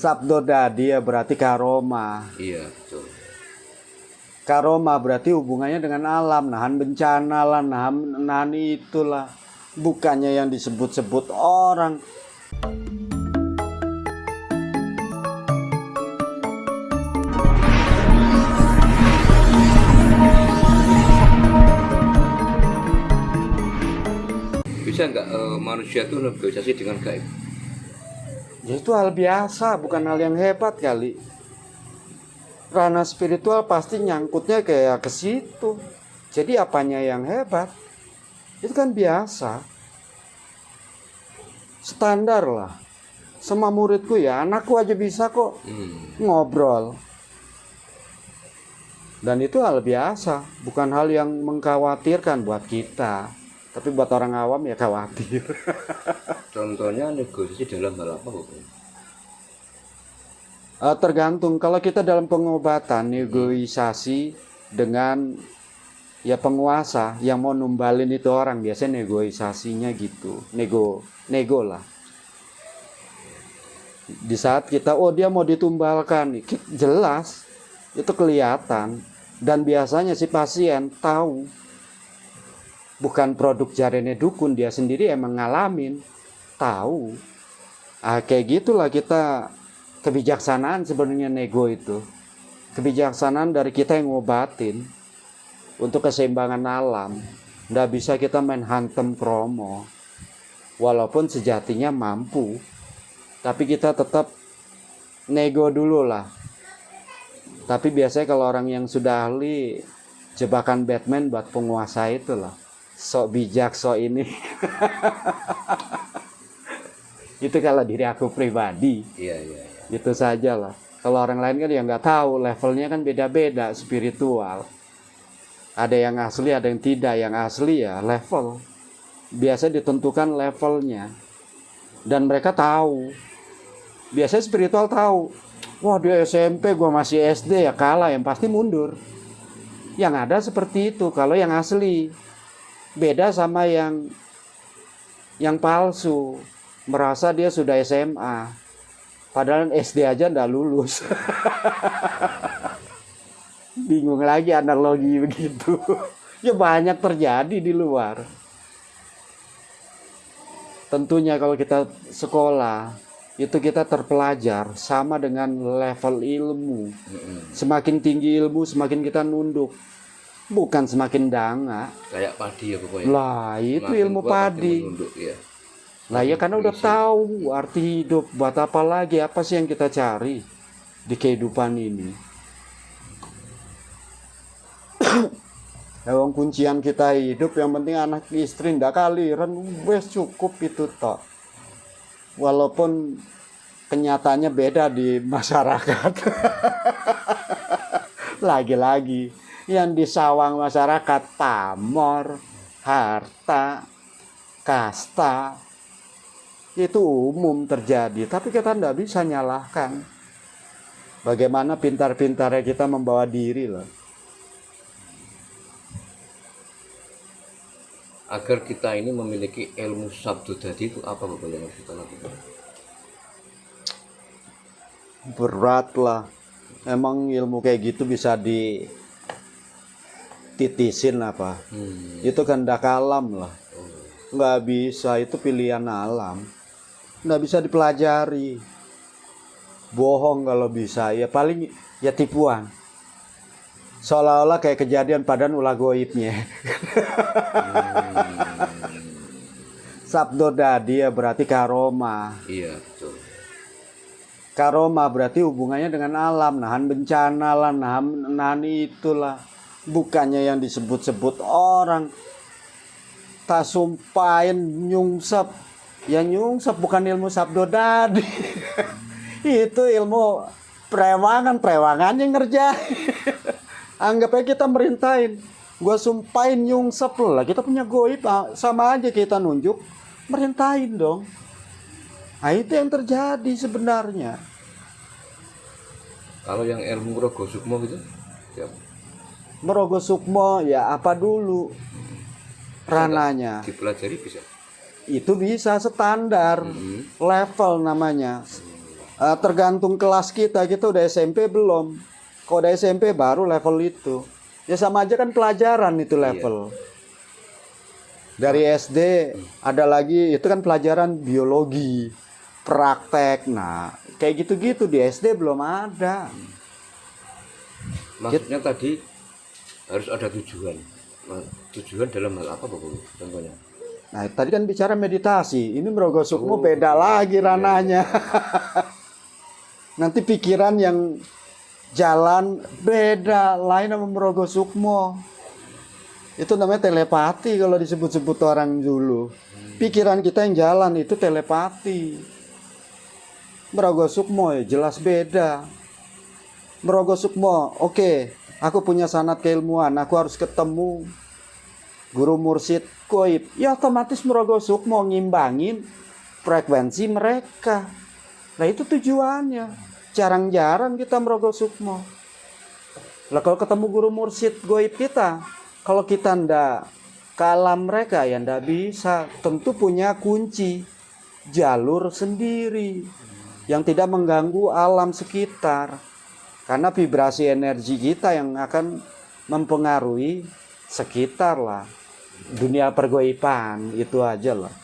Sabdo dadi ya berarti karoma. Iya, betul. Karoma berarti hubungannya dengan alam, nahan bencana lah, nahan itulah. Bukannya yang disebut-sebut orang. Bisa nggak manusia itu negosiasi dengan gaib? Ya itu hal biasa, bukan hal yang hebat kali. Ranah spiritual pasti nyangkutnya kayak ke situ. Jadi apanya yang hebat? Itu kan biasa. Standar lah. Sama muridku ya, anakku aja bisa kok ngobrol. Dan itu hal biasa, bukan hal yang mengkhawatirkan buat kita. Tapi buat orang awam ya khawatir. Contohnya negosiasi dalam hal apa, Bapak? Tergantung, kalau kita dalam pengobatan negosiasi dengan ya penguasa yang mau numbalin itu orang, biasanya negosiasinya gitu, nego lah. Di saat kita dia mau ditumbalkan, jelas itu kelihatan, dan biasanya si pasien tahu, bukan produk jarene dukun, dia sendiri emang ngalamin, tahu. Kayak gitulah kita. Kebijaksanaan sebenarnya nego itu. Kebijaksanaan dari kita yang ngobatin untuk keseimbangan alam. Nggak bisa kita main hantem kromo. Walaupun sejatinya mampu. Tapi kita tetap nego dulu lah. Tapi biasanya kalau orang yang sudah ahli, jebakan Batman buat penguasa itulah. Sok bijak, sok ini. Itu kalau diri aku pribadi. Iya. Itu saja lah. Kalau orang lain kan ya nggak tahu, levelnya kan beda-beda spiritual. Ada yang asli, ada yang tidak. Yang asli ya level. Biasa ditentukan levelnya. Dan mereka tahu. Biasanya spiritual tahu. Wah dia SMP, gua masih SD ya kalah, yang pasti mundur. Yang ada seperti itu kalau yang asli. Beda sama yang palsu. Merasa dia sudah SMA. Padahal SD aja nggak lulus. Bingung lagi analogi begitu. Ya banyak terjadi di luar. Tentunya kalau kita sekolah, itu kita terpelajar sama dengan level ilmu. Semakin tinggi ilmu, semakin kita nunduk. Bukan semakin danga. Kayak padi ya pokoknya. Lah itu ilmu padi. Menunduk, ya. Lah ya karena udah tahu arti hidup, buat apa lagi, apa sih yang kita cari di kehidupan ini. Yang kuncian kita hidup, yang penting anak istri ndak kaliran, wes cukup itu toh. Walaupun kenyataannya beda di masyarakat. Lagi-lagi yang disawang masyarakat pamor, harta, kasta. Itu umum terjadi, tapi kita tidak bisa nyalahkan. Bagaimana pintar-pintarnya kita membawa diri loh. Agar kita ini memiliki ilmu sabdo dadi itu apa Bapak yang harus kita lakukan? Berat lah. Emang ilmu kayak gitu bisa dititisin apa? Itu kehendak alam lah. Nggak bisa, itu pilihan alam. Nggak bisa dipelajari. Bohong kalau bisa, ya paling ya tipuan. Seolah-olah kayak kejadian padahal ulah goibnya. Sabdo dadi ya berarti karoma. Iya, betul. Karoma berarti hubungannya dengan alam, nahan bencana lah, nahan itulah. Bukannya yang disebut-sebut orang. Tak sumpahin nyungsep. Ya nyungsep bukan ilmu sabdo dadi. Itu ilmu prewangan yang ngerjain. Anggap aja kita merintahin. Gua sumpahin nyungsep lo lah. Kita punya goib, sama aja kita nunjuk. Merintahin dong. Nah itu yang terjadi sebenarnya. Kalau yang ilmu Rogo Sukmo gitu? Ya. Merogo Sukmo ya apa dulu rananya? Dipelajari bisa? Itu bisa standar, level namanya. Tergantung kelas kita udah SMP belum. Kalau udah SMP baru level itu. Ya sama aja kan pelajaran itu level. Dari SD ada lagi itu kan pelajaran biologi, praktek. Nah, kayak gitu-gitu di SD belum ada. Maksudnya tadi harus ada tujuan. Nah, tujuan dalam hal apa Bapak? Contohnya? Nah, tadi kan bicara meditasi. Ini Merogo Sukmo beda lagi ranahnya. Nanti pikiran yang jalan beda lain sama Merogo Sukmo. Itu namanya telepati kalau disebut-sebut orang dulu. Pikiran kita yang jalan itu telepati. Merogo Sukmo ya jelas beda. Merogo Sukmo, oke, aku punya sanad keilmuan, aku harus ketemu guru mursyid goib. Ya otomatis Merogo Sukmo ngimbangin frekuensi mereka. Nah itu tujuannya. Jarang-jarang kita Merogo Sukmo. Lah kalau ketemu guru mursyid goib kita, kalau kita ndak ke alam mereka ya ndak bisa. Tentu punya kunci jalur sendiri yang tidak mengganggu alam sekitar. Karena vibrasi energi kita yang akan mempengaruhi sekitar lah. Dunia pergoiban itu aja lah.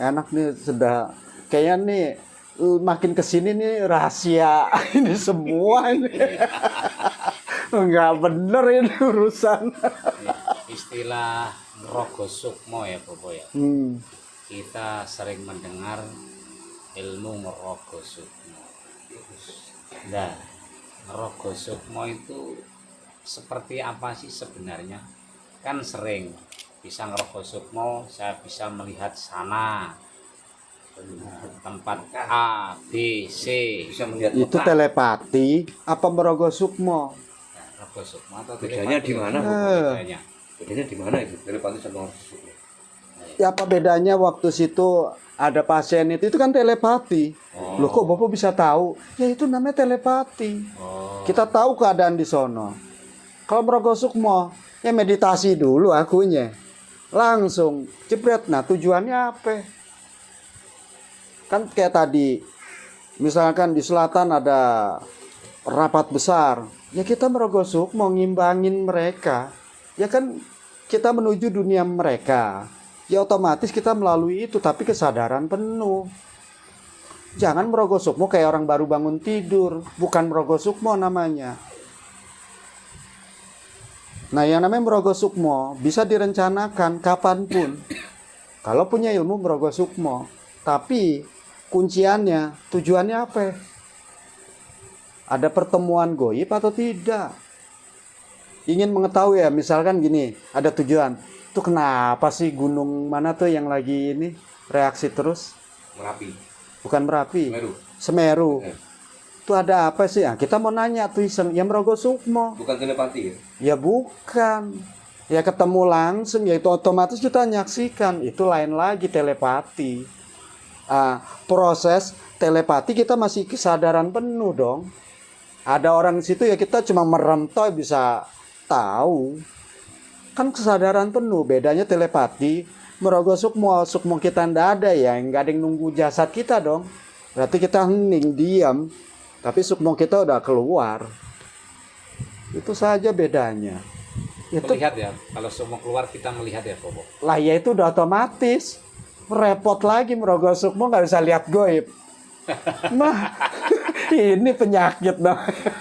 Enak nih sudah kayaknya nih makin kesini nih rahasia ini semua ini. Enggak bener ini urusan. Istilah Merogo Sukmo ya Bobo ya. Kita sering mendengar ilmu Merogo Sukmo. Nah, Merogo Sukmo itu seperti apa sih sebenarnya? Kan sering bisa Merogo Sukmo, saya bisa melihat sana tempat A, B, C. Bisa melihat Itu telepati apa Merogo Sukmo? Nah, Merogo Sukmo atau bedanya telepati? di mana? Bedanya. Bedanya di mana itu? Telepati sama Merogo Sukmo. Ya apa bedanya waktu situ ada pasien itu kan telepati. Loh kok Bapak bisa tahu? Ya itu namanya telepati. Kita tahu keadaan di sono. Kalau Merogo Sukmo, ya meditasi dulu akunya. Langsung jebret. Nah tujuannya apa? Kan kayak tadi, misalkan di selatan ada rapat besar. Ya kita Merogo Sukmo ngimbangin mereka. Ya kan kita menuju dunia mereka. Ya otomatis kita melalui itu, tapi kesadaran penuh. Jangan Merogo Sukmo kayak orang baru bangun tidur. Bukan Merogo Sukmo namanya. Nah yang namanya Merogo Sukmo bisa direncanakan kapanpun. Kalau punya ilmu Merogo Sukmo. Tapi kunciannya, tujuannya apa? Ada pertemuan goib atau tidak? Ingin mengetahui ya, misalkan gini, ada tujuan. Itu kenapa sih gunung mana tuh yang lagi ini reaksi terus? Merapi. Bukan Merapi. Semeru. Semeru. Itu ada apa sih? Nah, kita mau nanya tuh iseng, ya Merogo Sukmo. Bukan telepati ya? Ya bukan. Ya ketemu langsung, ya itu otomatis kita nyaksikan. Itu lain lagi telepati. Proses telepati kita masih kesadaran penuh dong. Ada orang di situ ya kita cuma merentau bisa tahu. Kan kesadaran penuh. Bedanya telepati, Merogo Sukmo, Sukmo kita ndak ada ya, nggak ada yang nunggu jasad kita dong. Berarti kita hening, diam. Tapi Sukmo kita udah keluar. Itu saja bedanya. Itu Melihat ya, kalau semua keluar kita melihat ya Bobo. lah ya itu udah otomatis. Repot lagi Merogo Sukmo nggak bisa lihat goib. Nah, ini penyakit namanya.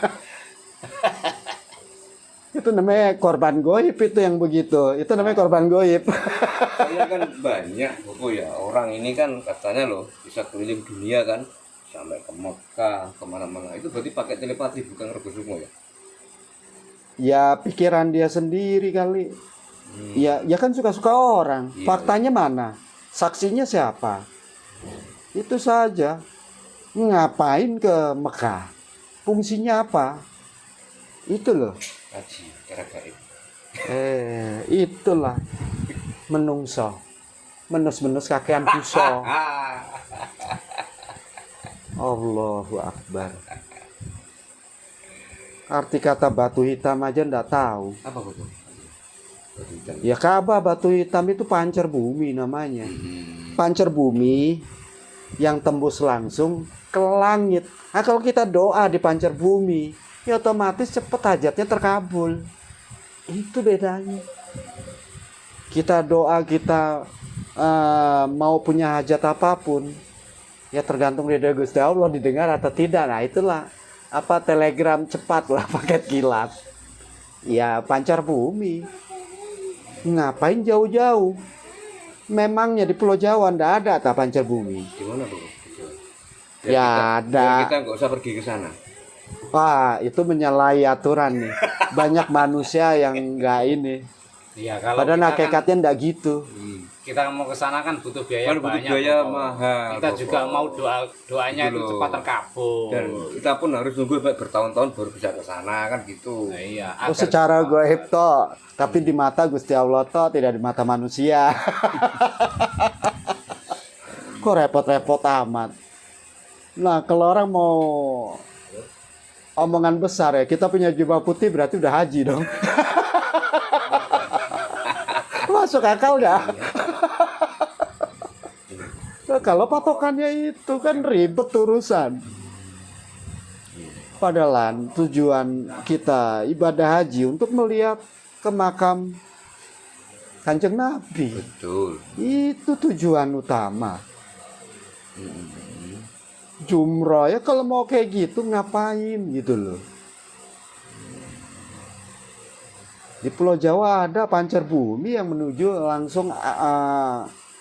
Itu namanya korban goib itu yang begitu. Itu namanya korban goib. Soalnya kan banyak ya orang ini kan katanya loh bisa keliling dunia kan sampai ke Mekah kemana-mana. Itu berarti pakai telepati bukan Merogo Sukmo ya? Ya pikiran dia sendiri kali. Ya kan suka-suka orang. Iya, Faktanya mana? Saksinya siapa? Itu saja. Ngapain ke Mekah? Fungsinya apa? Itu loh. Haji, cara gaib. Itulah menungso. Menus-menus kakean puso. Allahu Akbar. Arti kata batu hitam aja ndak tahu. Apa Bapak? Batu hitam. Ya Ka'bah batu hitam itu pancar bumi namanya. Pancar bumi yang tembus langsung ke langit. Nah kalau kita doa di pancar bumi, ya otomatis cepet hajatnya terkabul. Itu bedanya. Kita doa, kita mau punya hajat apapun, ya tergantung dari Gusti Allah didengar atau tidak. Nah itulah apa telegram cepat lah, paket kilat. Ya pancar bumi. Ngapain jauh-jauh? Memangnya di Pulau Jawa ndak ada tak pancar bumi? Di mana tuh? Ya ada. Kita nggak usah pergi ke sana. Wah itu menyalahi aturan nih. Banyak manusia yang nggak ini. Iya, kalau Padahal kita kan, hakikatnya ndak gitu. kita mau ke sana kan butuh biaya Kan butuh banyak. biaya Bobo. mahal, Kita Bobo. juga mau doanya Gitu itu loh. cepat terkabul. Dan kita pun harus nunggu sampai bertahun-tahun baru bisa ke sana kan gitu. Nah, iya, Oh agar secara cepat. gaib toh, tapi di mata Gusti Allah toh, tidak di mata manusia. Kok repot-repot amat. Nah kalau orang mau omongan besar ya, kita punya jubah putih berarti udah haji dong. Masuk akal nggak? Nah, kalau patokannya itu kan ribet urusan. Padahal tujuan kita ibadah haji untuk melihat ke makam Kanjeng Nabi. Betul. Itu tujuan utama. Jumroh ya kalau mau kayak gitu ngapain gitu loh. Di Pulau Jawa ada pancar bumi yang menuju langsung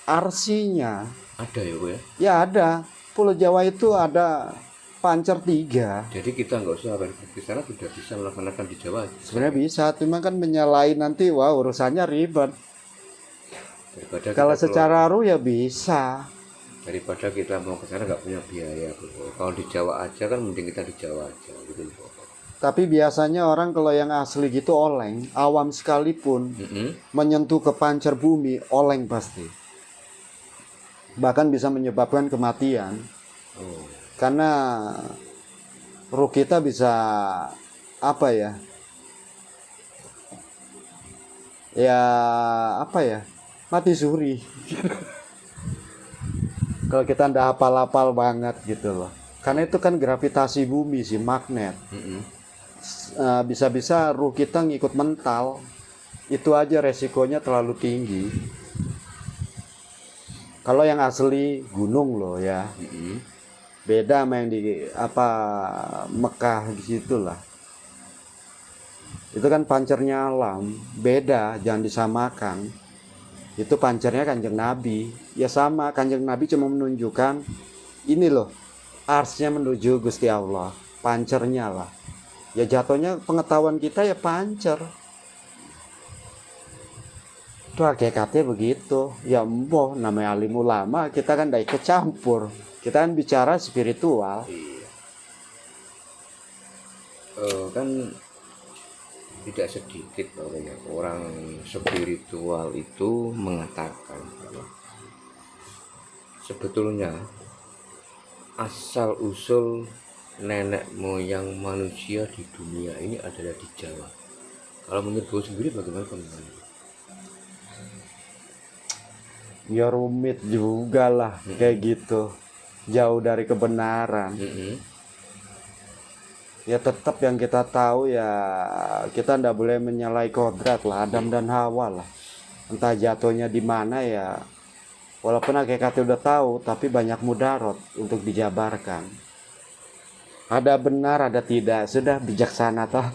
arsinya. Ada ya, Bu ya. Ya ada. Pulau Jawa itu ada pancar 3. Jadi kita nggak usah pergi ke sana, sudah bisa melaksanakan di Jawa. Sebenarnya bisa, cuma kan menyalahi nanti wah urusannya ribet. Daripada Kalau kita secara ruh ya bisa. daripada kita mau ke sana nggak punya biaya, Bu. Kalau di Jawa aja kan mending kita di Jawa aja gitu, Bu. Tapi biasanya orang kalau yang asli gitu oleng, awam sekalipun menyentuh ke pancar bumi, oleng pasti. Bahkan bisa menyebabkan kematian. Oh. Karena ruh kita bisa apa ya? Ya apa ya? Mati suri. Kalau kita ndak hafal-hafal banget gitu loh. Karena itu kan gravitasi bumi sih, magnet. Bisa-bisa ruh kita ngikut mental. Itu aja resikonya terlalu tinggi. Kalau yang asli gunung loh ya. Beda sama yang di apa Mekah di situ lah. Itu kan pancernya alam, beda, jangan disamakan. Itu pancernya Kanjeng Nabi. Ya sama, Kanjeng Nabi cuma menunjukkan ini loh, arsnya menuju Gusti Allah, pancernya lah. Ya jatuhnya pengetahuan kita ya pancer. Itu hakikatnya begitu. Ya emboh, namanya alim ulama, kita kan tidak ikut campur. Kita kan bicara spiritual. Kan tidak sedikit orang spiritual itu mengatakan bahwa sebetulnya asal usul nenek moyang manusia di dunia ini adalah di Jawa. Kalau menurut gue sendiri bagaimana komentarnya? Ya rumit juga lah kayak gitu, jauh dari kebenaran. Ya tetap yang kita tahu ya kita ndak boleh menyalahi kodrat lah, Adam dan Hawa lah. Entah jatuhnya di mana ya, walaupun hakikatnya udah tahu tapi banyak mudarat untuk dijabarkan. Ada benar ada tidak, sudah bijaksana toh.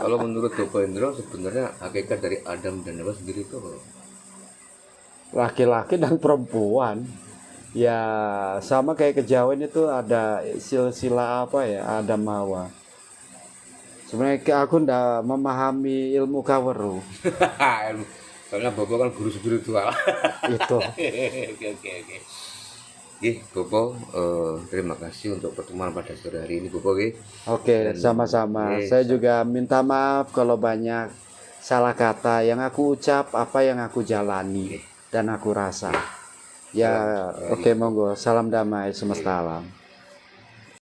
Kalau menurut Bapak Indro sebenarnya hakikat dari Adam dan Hawa sendiri itu apa? Laki-laki dan perempuan. Ya sama kayak kejawen itu ada silsilah apa ya, Adam Hawa. Sebenarnya aku ndak memahami ilmu kaweru. Soalnya Bapak kan guru spiritual. Itu. Oke. Bopo, terima kasih untuk pertemuan pada sore hari ini, Bopo. Oke, sama-sama. Oke, Saya juga minta maaf kalau banyak salah kata yang aku ucap, apa yang aku jalani dan aku rasa. Ya, oke, monggo. Salam damai semesta alam.